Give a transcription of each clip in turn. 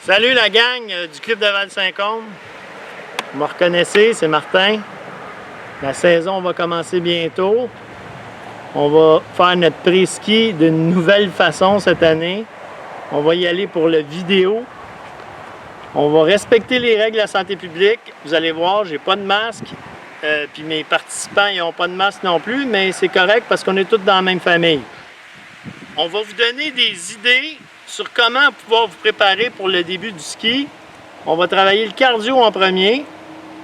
Salut la gang du club de Val-Saint-Côme. Vous me reconnaissez, c'est Martin. La saison va commencer bientôt. On va faire notre pré-ski d'une nouvelle façon cette année. On va y aller pour le vidéo. On va respecter les règles de la santé publique. Vous allez voir, j'ai pas de masque. Puis mes participants, ils n'ont pas de masque non plus, mais c'est correct parce qu'on est tous dans la même famille. On va vous donner des idées sur comment pouvoir vous préparer pour le début du ski. On va travailler le cardio en premier.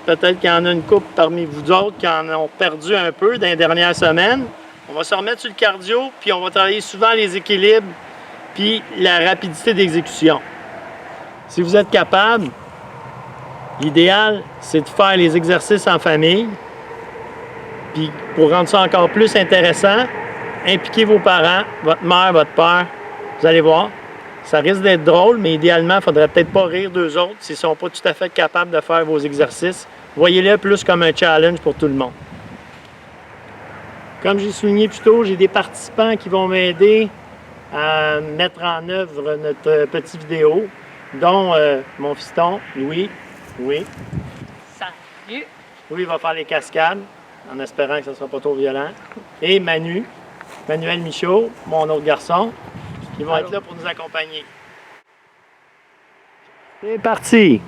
Peut-être qu'il y en a une couple parmi vous autres qui en ont perdu un peu dans les dernières semaines. On va se remettre sur le cardio, puis on va travailler souvent les équilibres, puis la rapidité d'exécution. Si vous êtes capable, l'idéal, c'est de faire les exercices en famille. Puis pour rendre ça encore plus intéressant, impliquez vos parents, votre mère, votre père. Vous allez voir, ça risque d'être drôle, mais idéalement, il ne faudrait peut-être pas rire d'eux autres s'ils ne sont pas tout à fait capables de faire vos exercices. Voyez-le plus comme un challenge pour tout le monde. Comme j'ai souligné plus tôt, j'ai des participants qui vont m'aider à mettre en œuvre notre petite vidéo, dont mon fiston, Louis. Oui. Salut! Louis va faire les cascades, en espérant que ce ne sera pas trop violent. Et Manuel Michaud, mon autre garçon, qui vont être là pour nous accompagner. C'est parti!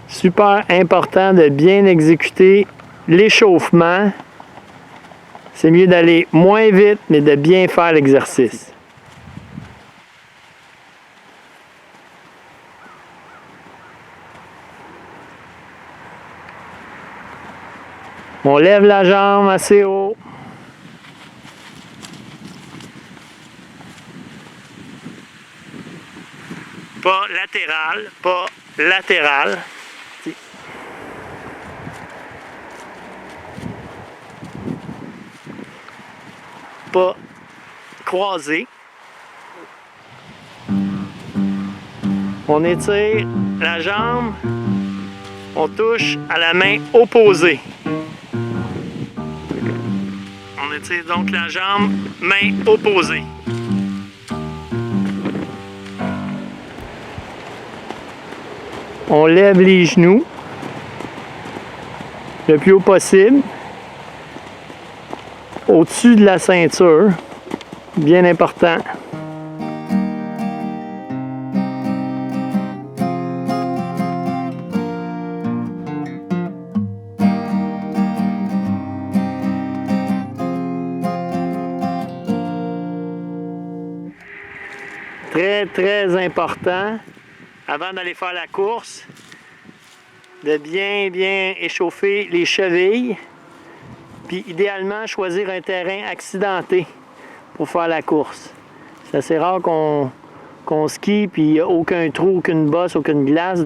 Super important de bien exécuter l'échauffement. C'est mieux d'aller moins vite, mais de bien faire l'exercice. On lève la jambe assez haut. Pas latéral, pas latéral. Pas croisé. On étire la jambe. On touche à la main opposée. On étire donc la jambe, main opposée. On lève les genoux le plus haut possible, au-dessus de la ceinture, bien important. Très important, avant d'aller faire la course, de bien échauffer les chevilles, puis idéalement choisir un terrain accidenté pour faire la course. C'est assez rare qu'on skie puis il n'y a aucun trou, aucune bosse, aucune glace.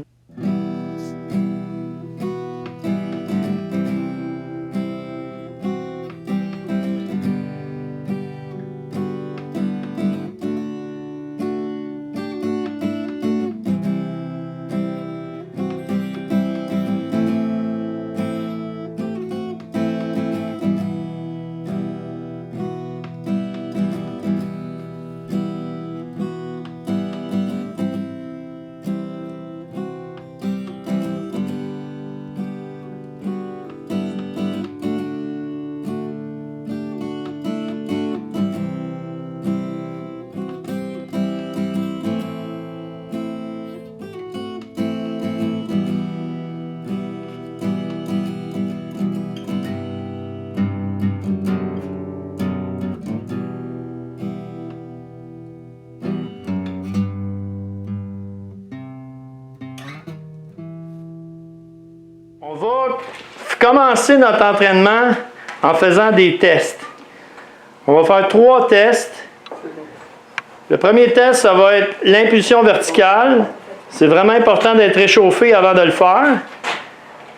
On va commencer notre entraînement en faisant des tests. On va faire 3 tests. Le premier test, ça va être l'impulsion verticale. C'est vraiment important d'être réchauffé avant de le faire.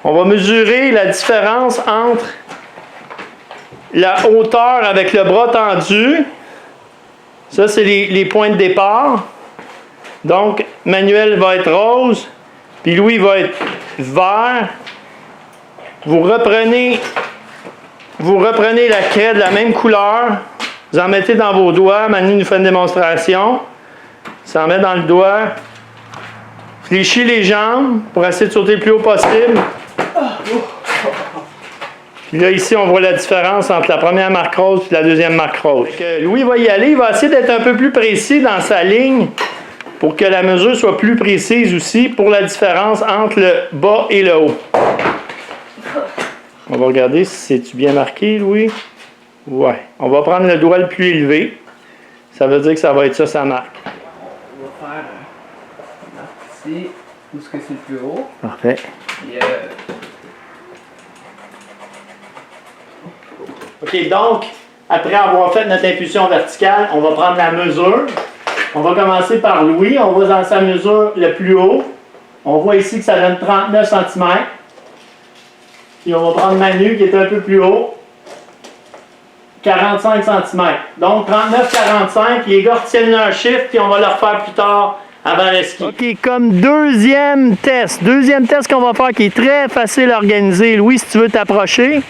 On va mesurer la différence entre la hauteur avec le bras tendu. Ça, c'est les points de départ. Donc, Manuel va être rose, puis Louis va être vert. Vous reprenez la craie de la même couleur Vous en mettez dans vos doigts. Manu nous fait une démonstration. Ça en met dans le doigt. Fléchis les jambes pour essayer de sauter le plus haut possible. Puis là, ici, on voit la différence entre la première marque rose et la deuxième marque rose. Louis va y aller. Il va essayer d'être un peu plus précis dans sa ligne pour que la mesure soit plus précise aussi pour la différence entre le bas et le haut. On va regarder si c'est bien marqué, Louis. Ouais. On va prendre le doigt le plus élevé. Ça veut dire que ça va être ça, sa marque. On va faire une marque ici, où est-ce que c'est le plus haut. Parfait. Puis, OK, donc, après avoir fait notre impulsion verticale, on va prendre la mesure. On va commencer par Louis. On va dans sa mesure le plus haut. On voit ici que ça donne 39 cm. Puis on va prendre Manu qui est un peu plus haut. 45 cm. Donc 39-45. Les gars retiennent leur chiffre, puis on va le refaire plus tard avant le ski. OK, comme deuxième test qu'on va faire qui est très facile à organiser. Louis, si tu veux t'approcher,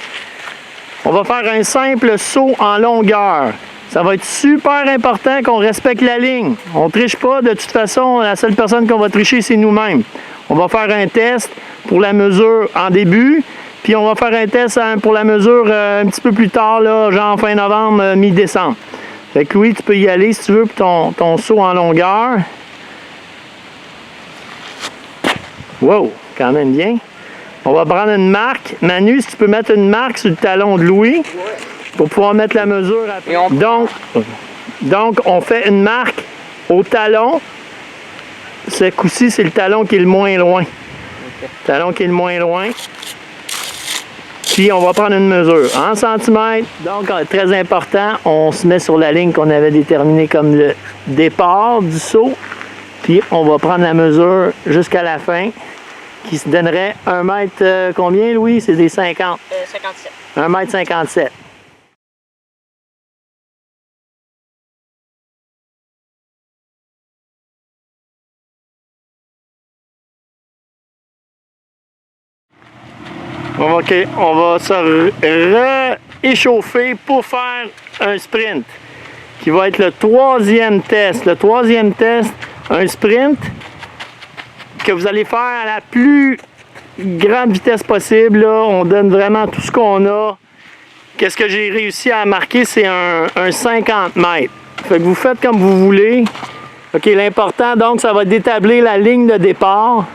on va faire un simple saut en longueur. Ça va être super important qu'on respecte la ligne. On ne triche pas. De toute façon, la seule personne qu'on va tricher, c'est nous-mêmes. On va faire un test pour la mesure en début, puis on va faire un test pour la mesure un petit peu plus tard, là, genre fin novembre, mi-décembre. Fait que Louis, tu peux y aller si tu veux pour ton saut en longueur. Wow, quand même bien. On va prendre une marque. Manu, si tu peux mettre une marque sur le talon de Louis pour pouvoir mettre la mesure après. Donc, on fait une marque au talon. Ce coup-ci, c'est le talon qui est le moins loin. Le talon qui est le moins loin. Puis, on va prendre une mesure en centimètres. Donc, très important, on se met sur la ligne qu'on avait déterminée comme le départ du saut. Puis, on va prendre la mesure jusqu'à la fin, qui se donnerait 1 mètre, combien, Louis? C'est des 50? 57. 1 mètre 57. OK, on va se réchauffer pour faire un sprint, qui va être le troisième test. Le troisième test, un sprint que vous allez faire à la plus grande vitesse possible. Là. On donne vraiment tout ce qu'on a. Qu'est-ce que j'ai réussi à marquer, c'est un 50 mètres. Fait que vous faites comme vous voulez. OK, l'important, donc, ça va être d'établir la ligne de départ,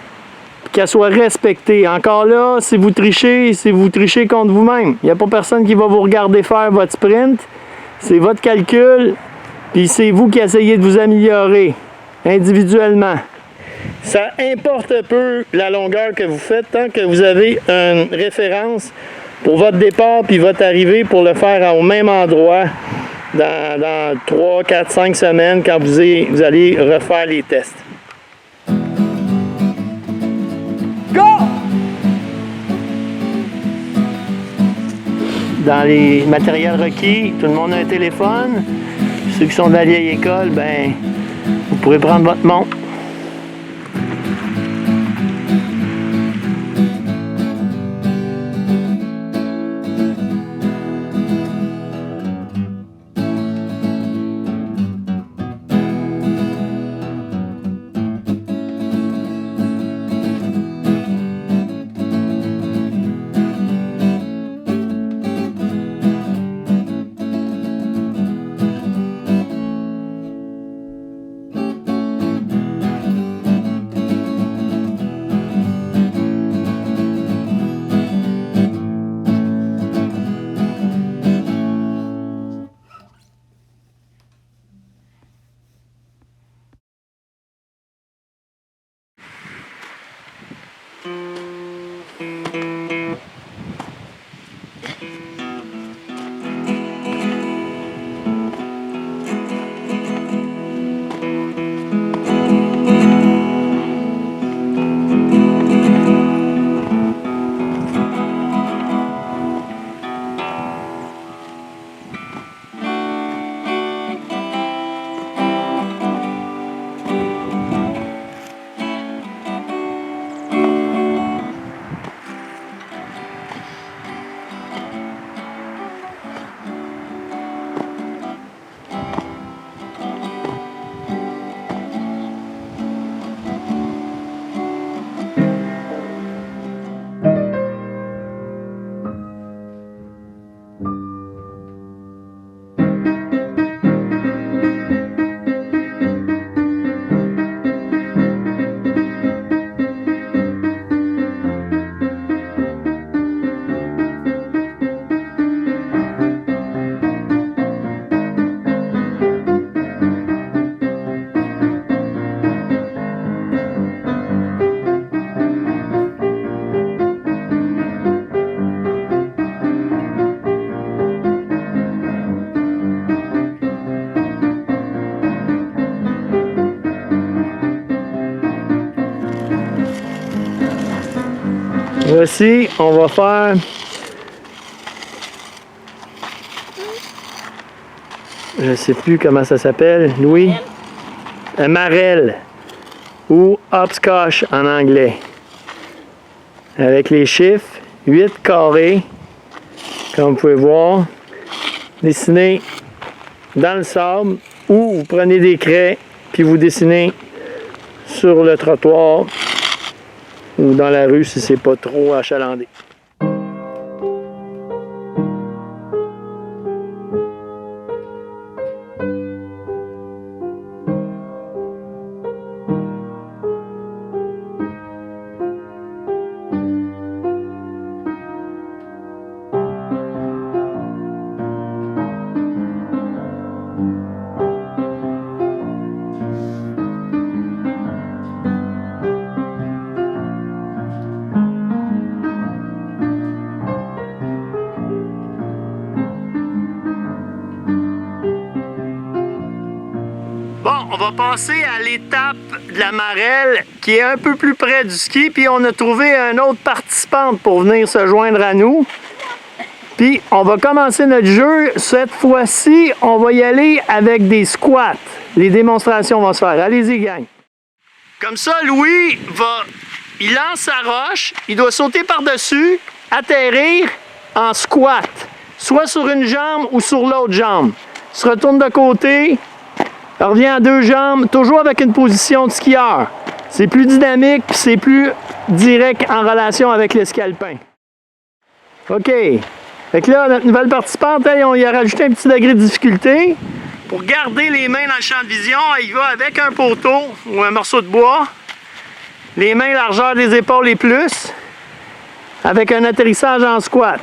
qu'elle soit respectée. Encore là, si vous trichez contre vous-même. Il n'y a pas personne qui va vous regarder faire votre sprint. C'est votre calcul, puis c'est vous qui essayez de vous améliorer individuellement. Ça importe peu la longueur que vous faites tant que vous avez une référence pour votre départ puis votre arrivée pour le faire au même endroit dans 3, 4, 5 semaines quand vous allez refaire les tests. Go! Dans les matériels requis, tout le monde a un téléphone. Ceux qui sont de la vieille école, ben, vous pourrez prendre votre montre. Voici, on va faire je sais plus comment ça s'appelle, Louis. Marelle ou hopscotch en anglais. Avec les chiffres 8 carrés, comme vous pouvez voir, dessinés dans le sable, ou vous prenez des craies puis vous dessinez sur le trottoir ou dans la rue si c'est pas trop achalandé. Bon, on va passer à l'étape de la marelle qui est un peu plus près du ski, puis on a trouvé une autre participante pour venir se joindre à nous. Puis on va commencer notre jeu. Cette fois-ci, on va y aller avec des squats. Les démonstrations vont se faire. Allez-y, gang. Comme ça, Louis il lance sa roche, il doit sauter par-dessus, atterrir en squat, soit sur une jambe ou sur l'autre jambe. Il se retourne de côté. Revient à deux jambes, toujours avec une position de skieur. C'est plus dynamique, puis c'est plus direct en relation avec l'escalpin. OK. Fait que là, notre nouvelle participante, on y a rajouté un petit degré de difficulté. Pour garder les mains dans le champ de vision, il va avec un poteau ou un morceau de bois. Les mains largeur des épaules et plus. Avec un atterrissage en squat.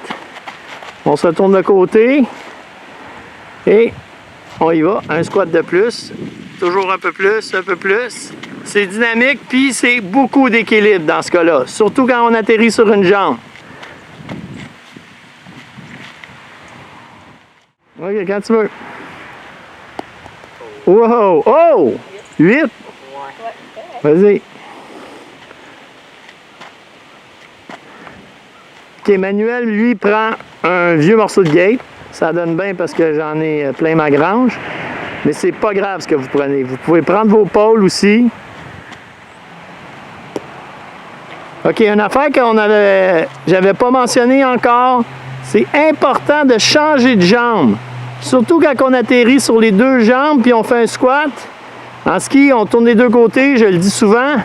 On se retourne de côté. Et on y va, un squat de plus, toujours un peu plus, un peu plus. C'est dynamique, puis c'est beaucoup d'équilibre dans ce cas-là, surtout quand on atterrit sur une jambe. OK, quand tu veux. Wow! Oh! 8! Vas-y. OK, Manuel, lui, prend un vieux morceau de gate. Ça donne bien parce que j'en ai plein ma grange. Mais c'est pas grave ce que vous prenez. Vous pouvez prendre vos pôles aussi. OK, une affaire j'avais pas mentionné encore, c'est important de changer de jambe. Surtout quand on atterrit sur les deux jambes puis on fait un squat. En ski, on tourne les deux côtés, je le dis souvent.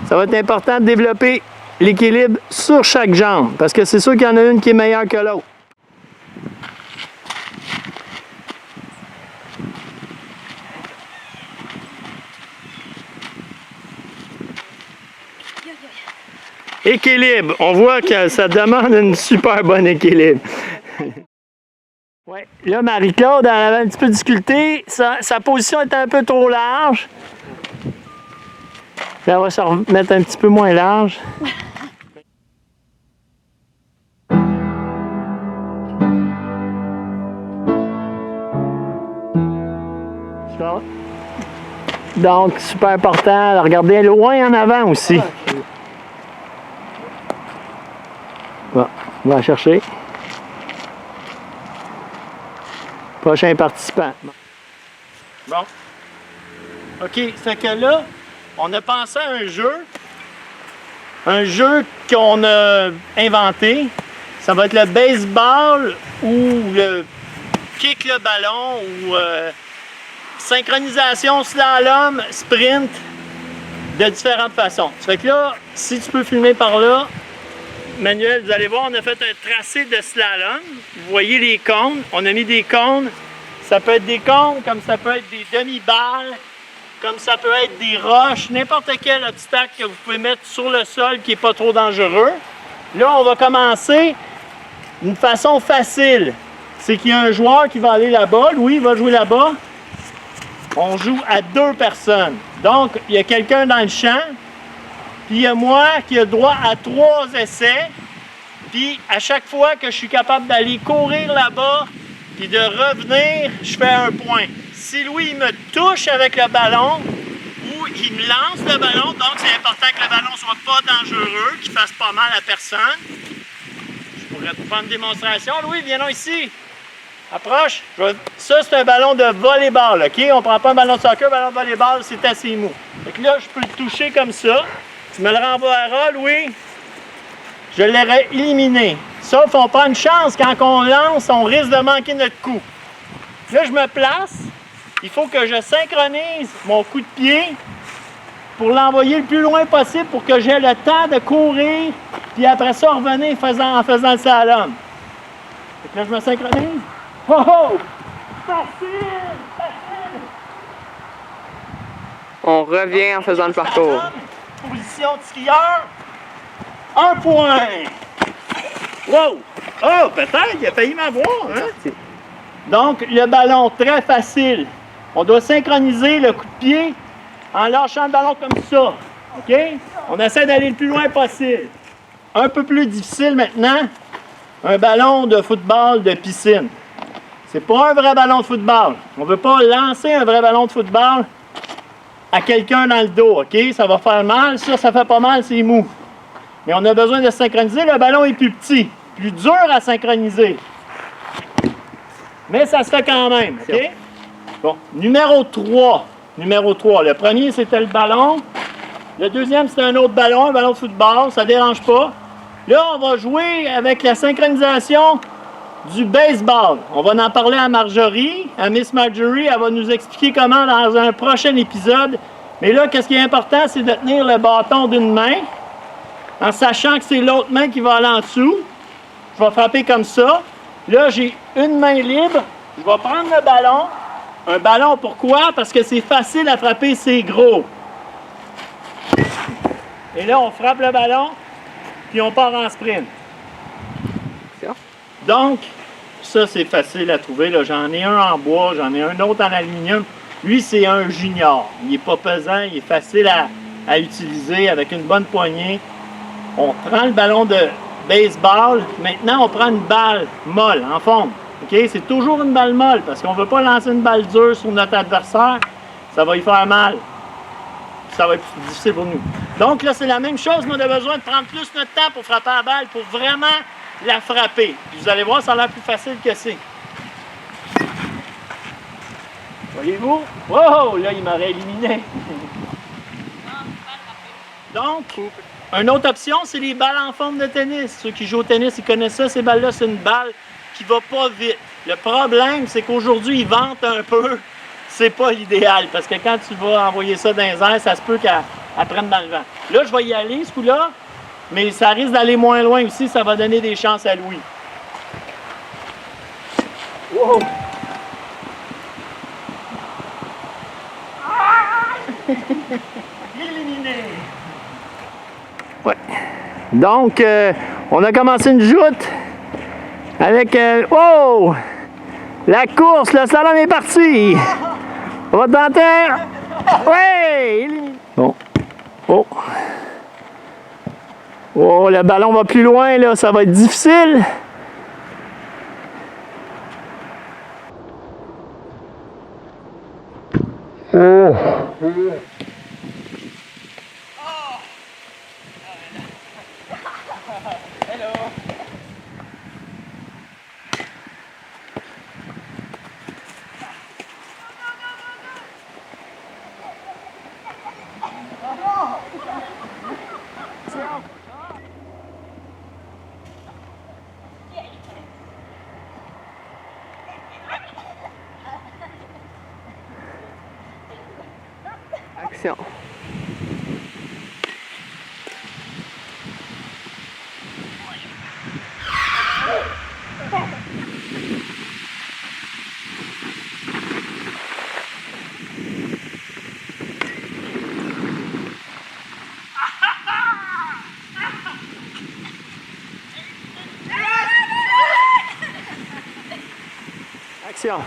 Ça va être important de développer l'équilibre sur chaque jambe. Parce que c'est sûr qu'il y en a une qui est meilleure que l'autre. Équilibre. On voit que ça demande une super bonne équilibre. Ouais. Là, Marie-Claude, elle avait un petit peu de difficulté. Sa position était un peu trop large. Là, elle va se remettre un petit peu moins large. Donc, super important. Regardez loin en avant aussi. Bon, on va la chercher. Prochain participant. Bon. OK, c'est que là, on a pensé à un jeu. Un jeu qu'on a inventé. Ça va être le baseball ou le kick le ballon ou synchronisation slalom, sprint de différentes façons. Ça fait que là, si tu peux filmer par là, Manuel, vous allez voir, on a fait un tracé de slalom. Vous voyez les cônes. On a mis des cônes. Ça peut être des cônes, comme ça peut être des demi-balles, comme ça peut être des roches, n'importe quel obstacle que vous pouvez mettre sur le sol qui n'est pas trop dangereux. Là, on va commencer d'une façon facile. C'est qu'il y a un joueur qui va aller là-bas. Louis va jouer là-bas. On joue à 2 personnes. Donc, il y a quelqu'un dans le champ. Puis il y a moi qui ai droit à 3 essais. Puis à chaque fois que je suis capable d'aller courir là-bas, puis de revenir, je fais un point. Si Louis me touche avec le ballon, ou il me lance le ballon, donc c'est important que le ballon soit soit pas dangereux, qu'il fasse pas mal à personne. Je pourrais te faire une démonstration. Louis, viens ici. Approche. Ça, c'est un ballon de volleyball, OK? On prend pas un ballon de soccer, un ballon de volleyball, c'est assez mou. Fait que là, je peux le toucher comme ça. Tu me le renvoieras, Louis. Je l'aurais éliminé. Sauf qu'on prend une chance, quand on lance, on risque de manquer notre coup. Là, je me place. Il faut que je synchronise mon coup de pied pour l'envoyer le plus loin possible pour que j'ai le temps de courir, puis après ça, revenir en faisant le slalom. Fait que là, je me synchronise. Oh oh! Facile! Facile! On revient en faisant le parcours. Position de skieur. 1 point! Wow! Oh, peut-être, il a failli m'avoir, hein? Donc, le ballon, très facile. On doit synchroniser le coup de pied en lâchant le ballon comme ça. OK? On essaie d'aller le plus loin possible. Un peu plus difficile maintenant, un ballon de football de piscine. C'est pas un vrai ballon de football. On ne veut pas lancer un vrai ballon de football à quelqu'un dans le dos, OK? Ça va faire mal. Ça fait pas mal, c'est mou. Mais on a besoin de synchroniser. Le ballon est plus petit, plus dur à synchroniser. Mais ça se fait quand même, OK? Bon, numéro 3. Numéro 3. Le premier, c'était le ballon. Le deuxième, c'était un autre ballon, un ballon de football. Ça ne dérange pas. Là, on va jouer avec la synchronisation du baseball. On va en parler à Marjorie, à Miss Marjorie. Elle va nous expliquer comment dans un prochain épisode. Mais là, qu'est-ce qui est important, c'est de tenir le bâton d'une main en sachant que c'est l'autre main qui va aller en dessous. Je vais frapper comme ça. Là, j'ai une main libre. Je vais prendre le ballon. Un ballon, pourquoi? Parce que c'est facile à frapper, c'est gros. Et là, on frappe le ballon, puis on part en sprint. Donc, ça, c'est facile à trouver. J'en ai un en bois, j'en ai un autre en aluminium. Lui, c'est un junior. Il n'est pas pesant, il est facile à utiliser avec une bonne poignée. On prend le ballon de baseball. Maintenant, on prend une balle molle, en forme. Okay? C'est toujours une balle molle parce qu'on ne veut pas lancer une balle dure sur notre adversaire. Ça va y faire mal. Ça va être plus difficile pour nous. Donc là, c'est la même chose, mais on a besoin de prendre plus notre temps pour frapper la balle, pour vraiment la frapper. Puis vous allez voir, ça a l'air plus facile que c'est. Voyez-vous? Wow! Là, il m'aurait éliminé. Donc, une autre option, c'est les balles en forme de tennis. Ceux qui jouent au tennis, ils connaissent ça. Ces balles-là, c'est une balle qui va pas vite. Le problème, c'est qu'aujourd'hui, ils vantent un peu. C'est pas l'idéal, parce que quand tu vas envoyer ça dans les airs, ça se peut qu'elle prenne dans le vent. Là, je vais y aller, ce coup-là, mais ça risque d'aller moins loin aussi. Ça va donner des chances à Louis. Wow! Éliminé! Ouais. Donc, on a commencé une joute avec... oh! La course, le slalom est parti! On va tenter! Oui! Bon. Oh! Oh, le ballon va plus loin, là. Ça va être difficile. Oh! Action. Action.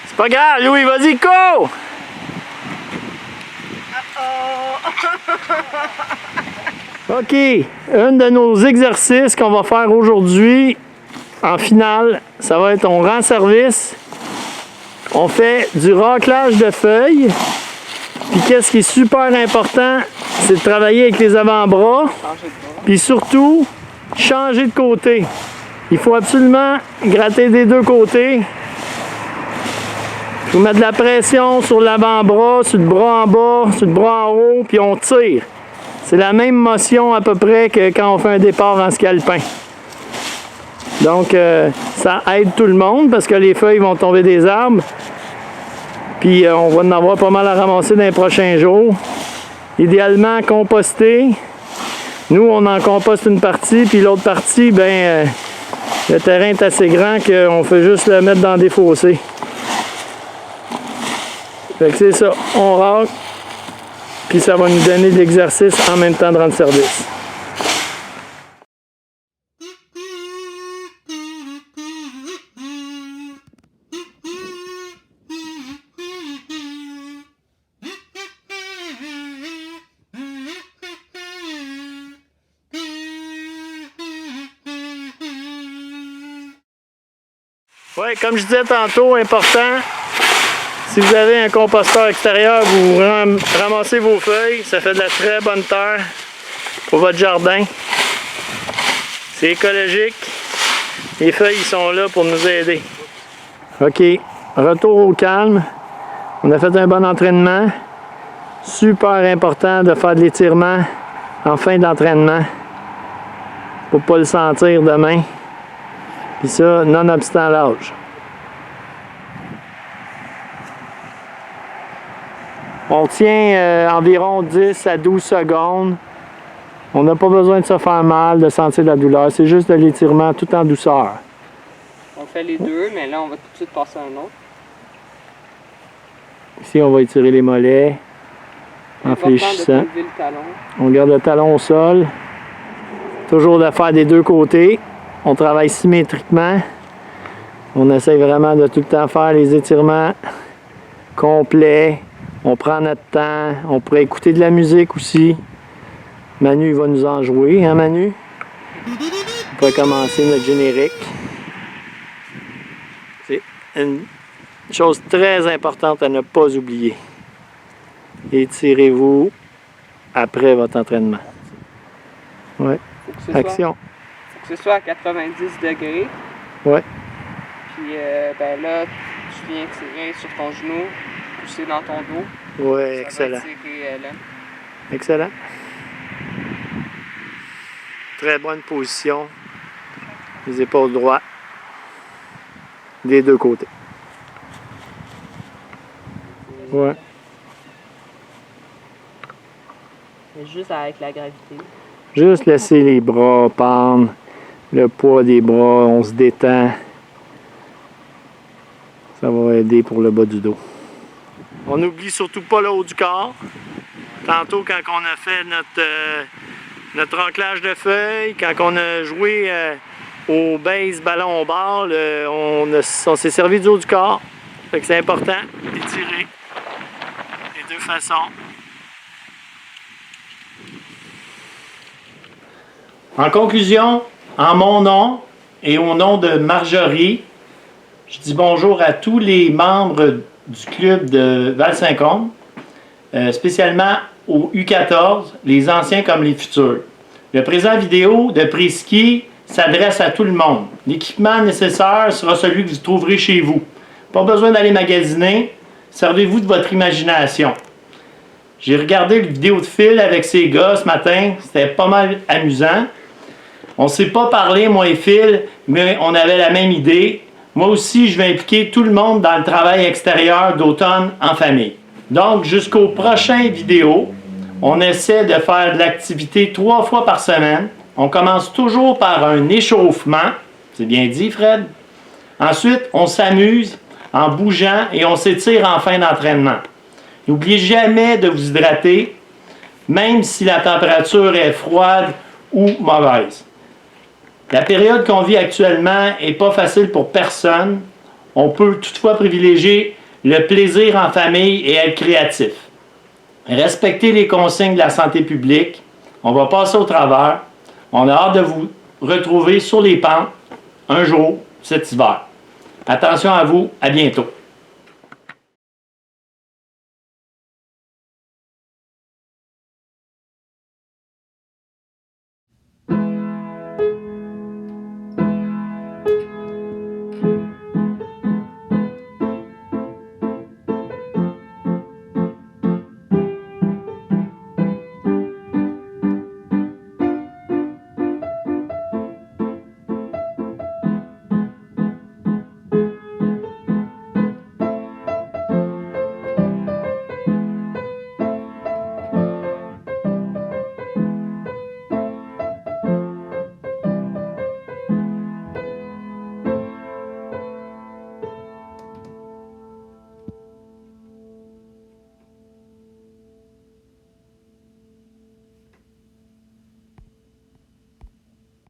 C'est pas grave, Louis, vas-y, cours! OK, un de nos exercices qu'on va faire aujourd'hui, en finale, ça va être on rend service On fait du raclage de feuilles. Puis qu'est-ce qui est super important, c'est de travailler avec les avant-bras. Puis surtout, changer de côté. Il faut absolument gratter des deux côtés. Il faut mettre de la pression sur l'avant-bras, sur le bras en bas, sur le bras en haut, puis on tire. C'est la même motion à peu près que quand on fait un départ en ski alpin. Donc, ça aide tout le monde parce que les feuilles vont tomber des arbres. Puis, on va en avoir pas mal à ramasser dans les prochains jours. Idéalement, composter. Nous, on en composte une partie, puis l'autre partie, ben, le terrain est assez grand qu'on fait juste le mettre dans des fossés. Fait que c'est ça, on racle, puis ça va nous donner de l'exercice en même temps de rendre service. Oui, comme je disais tantôt, important, si vous avez un composteur extérieur, vous ramassez vos feuilles, ça fait de la très bonne terre pour votre jardin. C'est écologique. Les feuilles sont là pour nous aider. OK, retour au calme. On a fait un bon entraînement. Super important de faire de l'étirement en fin d'entraînement pour ne pas le sentir demain. Puis ça, nonobstant l'âge. On tient environ 10 à 12 secondes. On n'a pas besoin de se faire mal, de sentir la douleur. C'est juste de l'étirement tout en douceur. On fait les deux, mais là, on va tout de suite passer à un autre. Ici, on va étirer les mollets en fléchissant. On garde le talon au sol. Toujours de faire des deux côtés. On travaille symétriquement. On essaie vraiment de tout le temps faire les étirements complets. On prend notre temps. On pourrait écouter de la musique aussi. Manu va nous en jouer, hein Manu? On pourrait commencer notre générique. C'est une chose très importante à ne pas oublier. Étirez-vous après votre entraînement. Ouais. Action. Faut que ce soit à 90 degrés. Ouais. Puis ben là, tu viens tirer sur ton genou, pousser dans ton dos. Ouais, excellent. Excellent. Très bonne position. Les épaules droites. Des deux côtés. Ouais. Mais juste avec la gravité. Juste laisser les bras pendre. Le poids des bras, on se détend. Ça va aider pour le bas du dos. On n'oublie surtout pas le haut du corps. Tantôt, quand on a fait notre raclage de feuilles, quand on a joué au base ballon au ball, on s'est servi du haut du corps. Fait que c'est important d'étirer les deux façons. En conclusion, en mon nom et au nom de Marjorie, je dis bonjour à tous les membres du club de Val-Saint-Côme, spécialement au U14, les anciens comme les futurs. Le présent vidéo de Pré-Ski s'adresse à tout le monde. L'équipement nécessaire sera celui que vous trouverez chez vous. Pas besoin d'aller magasiner, servez-vous de votre imagination. J'ai regardé une vidéo de Phil avec ses gars ce matin, c'était pas mal amusant. On ne s'est pas parlé, moi et Phil, mais on avait la même idée. Moi aussi, je vais impliquer tout le monde dans le travail extérieur d'automne en famille. Donc, jusqu'aux prochaines vidéos, on essaie de faire de l'activité 3 fois par semaine. On commence toujours par un échauffement. C'est bien dit, Fred? Ensuite, on s'amuse en bougeant et on s'étire en fin d'entraînement. N'oubliez jamais de vous hydrater, même si la température est froide ou mauvaise. La période qu'on vit actuellement n'est pas facile pour personne. On peut toutefois privilégier le plaisir en famille et être créatif. Respectez les consignes de la santé publique. On va passer au travers. On a hâte de vous retrouver sur les pentes un jour cet hiver. Attention à vous, à bientôt.